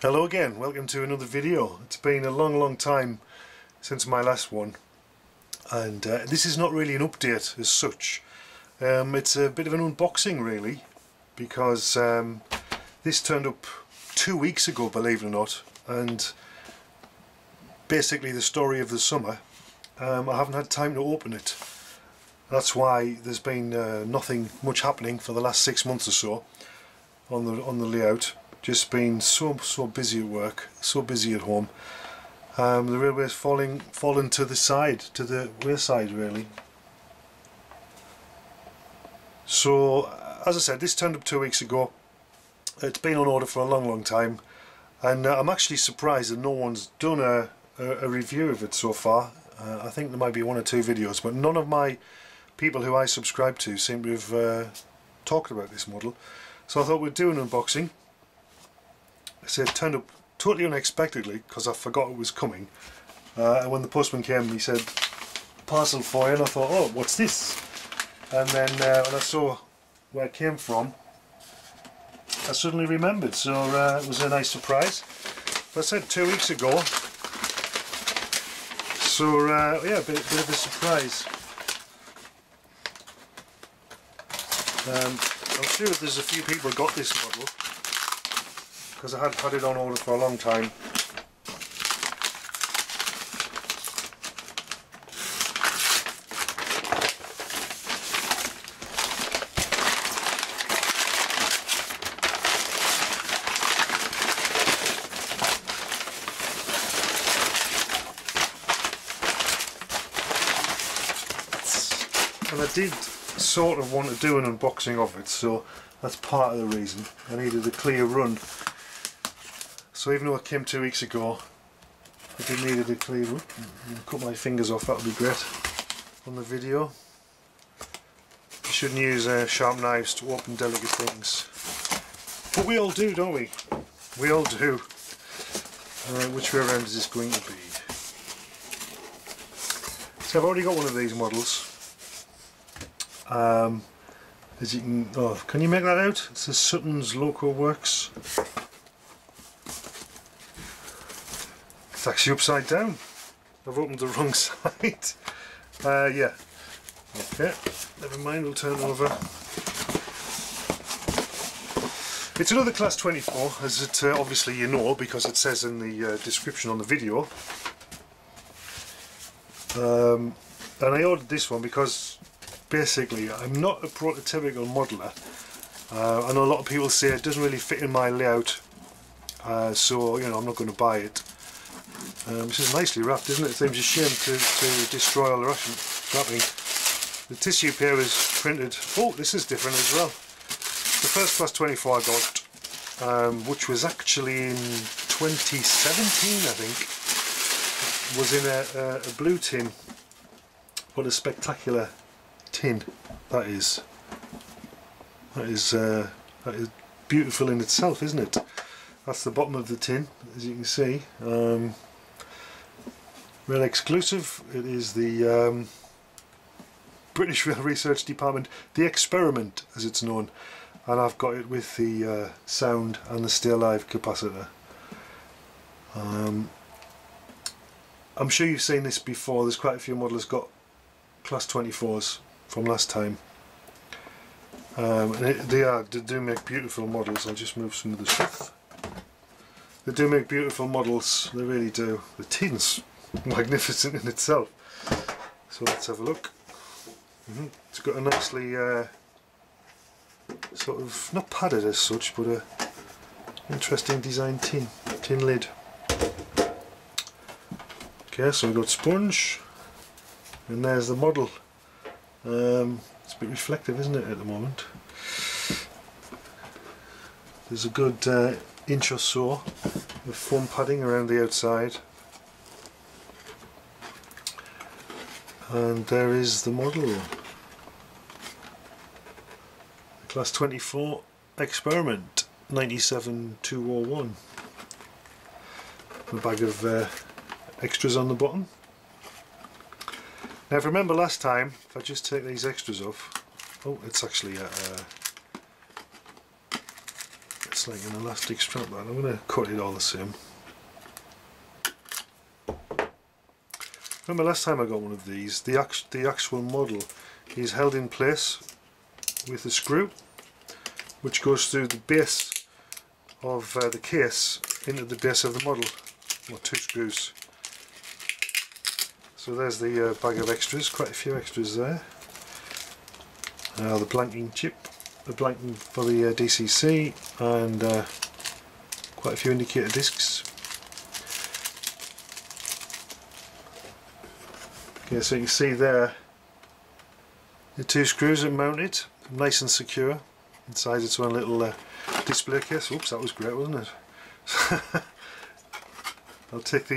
Hello again, welcome to another video. It's been a long time since my last one, and this is not really an update as such. It's a bit of an unboxing really, because this turned up 2 weeks ago, believe it or not, and basically the story of the summer. I haven't had time to open it. That's why there's been nothing much happening for the last 6 months or so on the layout. Just been so busy at work, so busy at home. The railway's fallen to the side, to the wayside really. So as I said, this turned up 2 weeks ago. It's been on order for a long time, and I'm actually surprised that no one's done a review of it so far. I think there might be 1 or 2 videos, but none of my people who I subscribe to seem to have talked about this model. So I thought we'd do an unboxing. I said it turned up totally unexpectedly because I forgot it was coming, and when the postman came he said parcel for you, and I thought, oh, what's this? And then when I saw where it came from, I suddenly remembered, so it was a nice surprise. But I said 2 weeks ago, so yeah, a bit of a surprise. I'm sure there's a few people who got this model, because I had it on order for a long time. And I did sort of want to do an unboxing of it, so that's part of the reason. I needed a clear run. So even though it came 2 weeks ago, I did needed a clear run. Cut my fingers off, that would be great on the video. You shouldn't use sharp knives to open delicate things. But we all do, don't we? We all do. Which way around is this going to be? So I've already got one of these models. As you can you make that out? It says Sutton's Loco works. It's actually upside down. I've opened the wrong side. Yeah. Okay. Never mind. We'll turn it over. It's another Class 24, as it obviously you know, because it says in the description on the video. And I ordered this one because basically I'm not a prototypical modeler. I know a lot of people say it doesn't really fit in my layout, so you know, I'm not going to buy it. This is nicely wrapped, isn't it? It seems a shame to destroy all the wrapping. The tissue paper is printed. Oh, this is different as well. The first Class 24 I got, which was actually in 2017 I think, was in a blue tin. What a spectacular tin that is. That is beautiful in itself, isn't it? That's the bottom of the tin, as you can see. Rail exclusive. It is the British Rail Research Department, the Experiment as it's known, and I've got it with the sound and the Stay Alive capacitor. I'm sure you've seen this before. There's quite a few models got Class 24s from last time, and they do make beautiful models. I'll just move some of the stuff. They do make beautiful models, they really do. The tin's magnificent in itself. So let's have a look. It's got a nicely sort of, not padded as such, but a interesting design tin lid. Okay, so we've got sponge, and there's the model. It's a bit reflective, isn't it, at the moment? There's a good inch or so of foam padding around the outside, and there is the model, the Class 24 Experiment 97201. A bag of extras on the bottom. Now if I remember last time, if I just take these extras off, oh, it's actually a looks like an elastic strap, but I'm going to cut it all the same. Remember last time I got one of these, the actual model is held in place with a screw which goes through the base of the case into the base of the model, or 2 screws. So there's the bag of extras, quite a few extras there. The blanking chip, the blanking for the DCC, and quite a few indicator discs. Okay, so you can see there the 2 screws are mounted, nice and secure. Inside its one little display case. Oops, that was great, wasn't it? I'll take the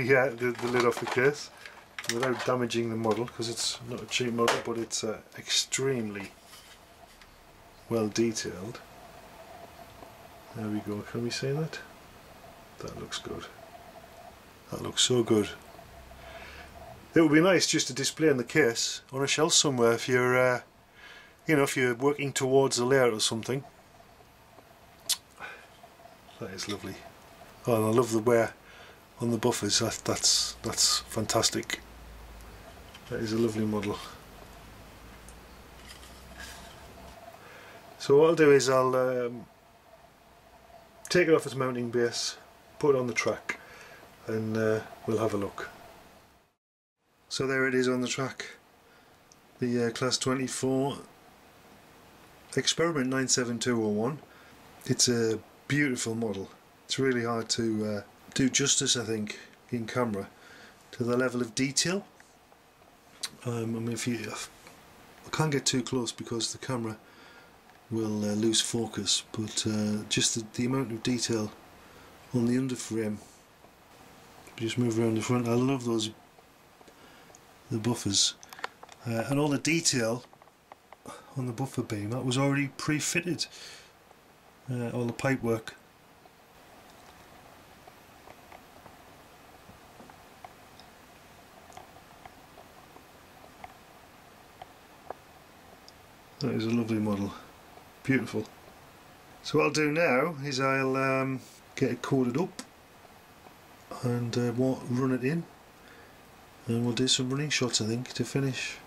lid off the case without damaging the model, because it's not a cheap model, but it's extremely well detailed. There we go, can we say that? That looks good. That looks so good. It would be nice just to display in the case on a shelf somewhere if you're you know, if you're working towards a layout or something. That is lovely. Oh, and I love the wear on the buffers. That's fantastic. That is a lovely model. So what I'll do is I'll take it off its mounting base, put it on the track, and we'll have a look. So there it is on the track, the Class 24 Experiment 97201. It's a beautiful model. It's really hard to do justice, I think, in camera to the level of detail. I mean, I can't get too close because the camera will lose focus, but just the amount of detail on the underframe. Just move around the front. I love the buffers and all the detail on the buffer beam. That was already pre-fitted, all the pipe work. That is a lovely model, beautiful. So what I'll do now is I'll get it corded up and run it in, and we'll do some running shots, I think, to finish.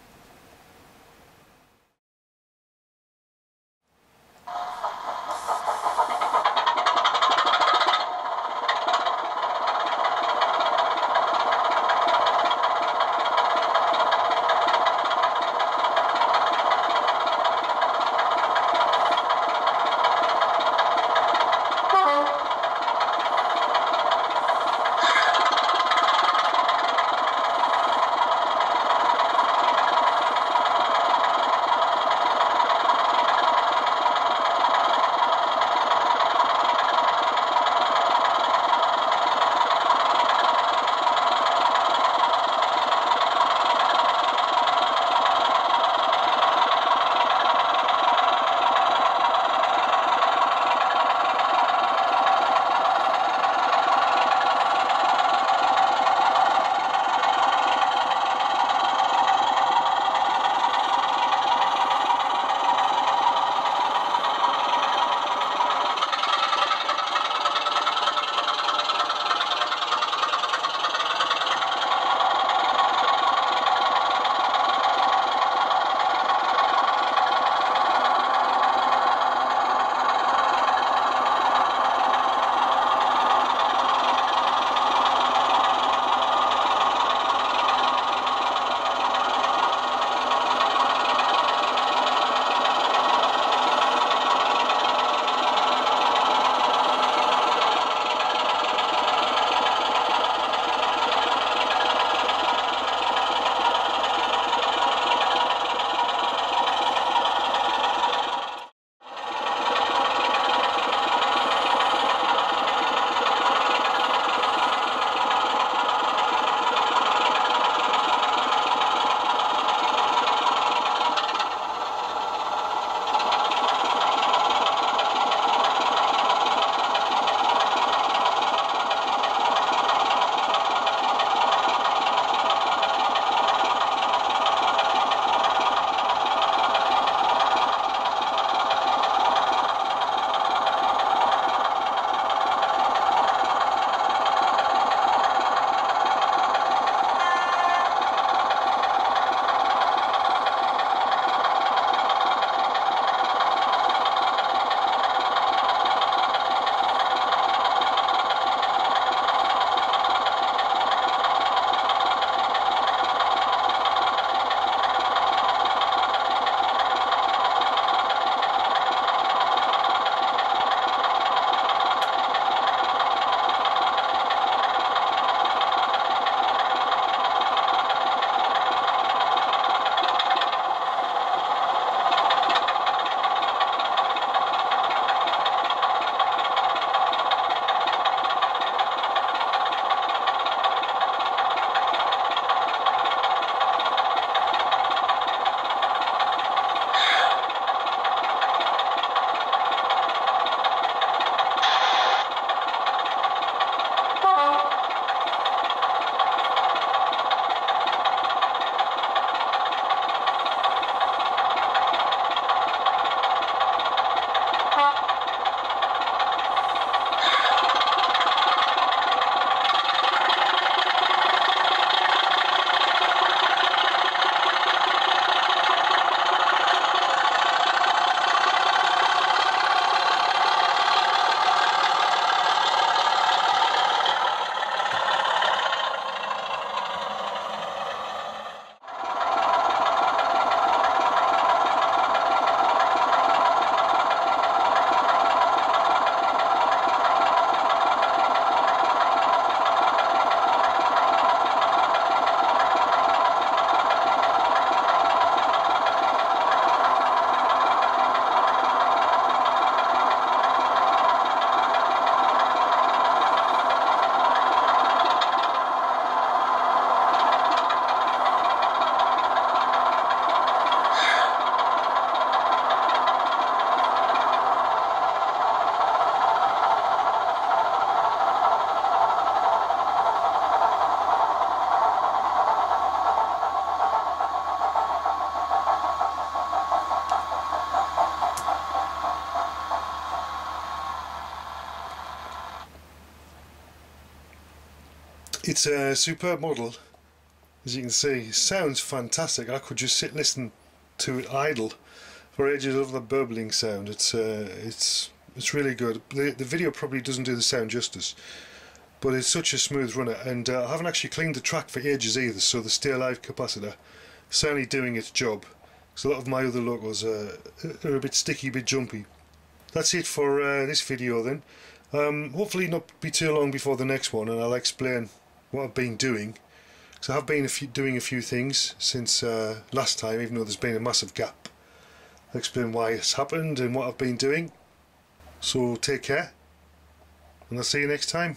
It's a superb model, as you can see. It sounds fantastic. I could just sit and listen to it idle for ages of the burbling sound. It's really good. The video probably doesn't do the sound justice, but it's such a smooth runner, and I haven't actually cleaned the track for ages either, so the Stay Alive capacitor is certainly doing its job, because a lot of my other Locos are a bit sticky, a bit jumpy. That's it for this video then. Hopefully not be too long before the next one, and I'll explain what I've been doing, because I have been doing a few things since last time, even though there's been a massive gap. I'll explain why it's happened and what I've been doing. So take care, and I'll see you next time.